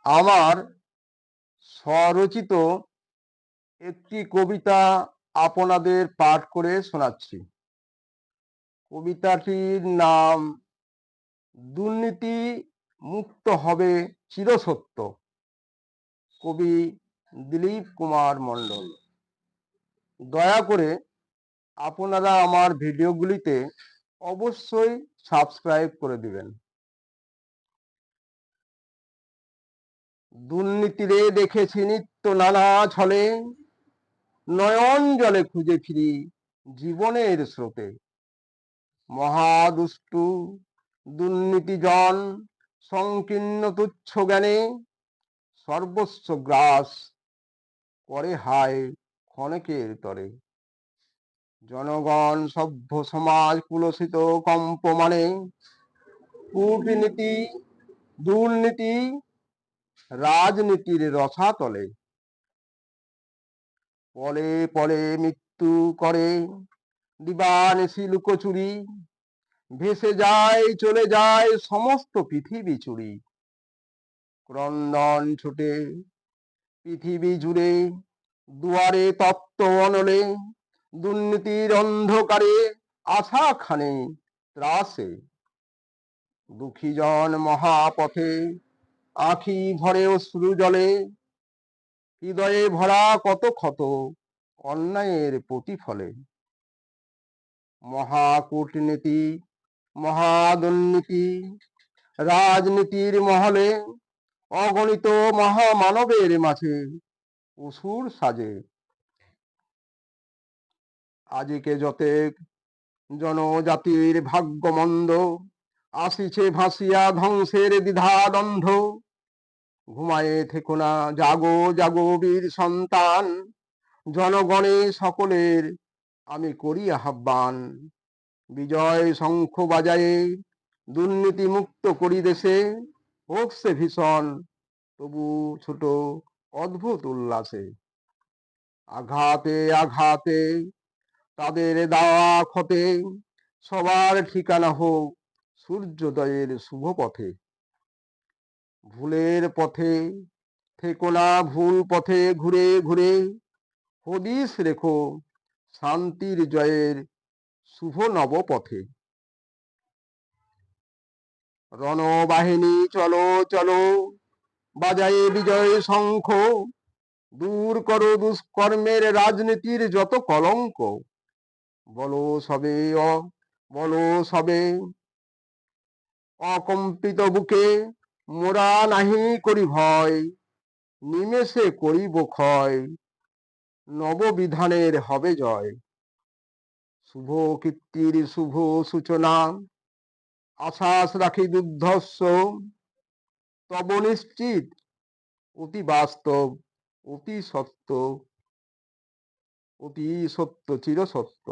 আমার স্বরচিত একটি কবিতা আপনাদের পাঠ করে শোনাচ্ছি। কবিতাটির নাম দুর্নীতি মুক্ত হবে চিরসত্য। কবি দিলীপ কুমার মণ্ডল। দয়া করে আপনারা আমার ভিডিওগুলিতে অবশ্যই সাবস্ক্রাইব করে দিবেন। দুর্নীতিরে দেখেছি নিত্য নানা ছলে, নয়ন জলে খুঁজে ফিরি জীবনের স্রোতে। মহাদুষ্টু দুর্নীতিজন সংকীর্ণ তুচ্ছ জ্ঞানে সর্বস্ব গ্রাস করে হায় ক্ষণেকের তরে। জনগণ সভ্য সমাজ কুলসিত কম্পমানে, কূটনীতি দুর্নীতি রাজনীতির রসাতলে। পলে পলে মৃত্যু করে দিবানিশি লুকোচুরি, ভেসে যায় চলে যায় সমস্ত পৃথিবী চুরি। ক্রন্দন ছুটে পৃথিবী জুড়ে, দুয়ারে তপ্ত অনলে, দুর্নীতির অন্ধকারে আশা খানে ত্রাসে। দুঃখীজন মহাপথে আঁখি ভরে অশ্রু জলে, হৃদয়ে ভরা কত ক্ষত অন্যায়ের প্রতিফলে। মহাকূটনীতি মহাদুর্নীতি রাজনীতির মহলে, অগণিত মহামানবের মাঝে অসুর সাজে। আজিকে যতেক জনজাতির ভাগ্যমন্দ, আসিছে ভাসিয়া ধ্বংসের দ্বিধাদ্বন্দ্ব। ঘুমায়ে থেকো না, জাগো জাগো বীর সন্তান, জনগণে সকলের আমি করি আহ্বান। বিজয় শঙ্খ বাজায়ে দুর্নীতি মুক্ত করি দেশে, হোক সে ভীষণ তবু ছোট অদ্ভুত উল্লাসে। আঘাতে আঘাতে তাদের দেওয়া ক্ষতে, সবার ঠিকানা হোক সূর্যোদয়ের শুভ পথে। ভুলের পথে থেকো না, ভুল পথে ঘুরে ঘুরে হদিস রেখো শান্তির জয়ের শুভ নবপথে। রণবাহিনী চলো চলো বাজায়ে বিজয় শঙ্খ, দূর করো দুষ্কর্মের রাজনীতির যত কলঙ্ক। বলো সবে বলো সবে অকম্পিত বুকে, মোরা নাহি করি ভয়, নিমেষে করিব ক্ষয়, নববিধানের হবে জয়। শুভ কীর্তির শুভ সূচনা, আশ্বাস রাখি দুর্ধর্ষ, তব নিশ্চিত অতি বাস্তব অতি সত্য চিরসত্য।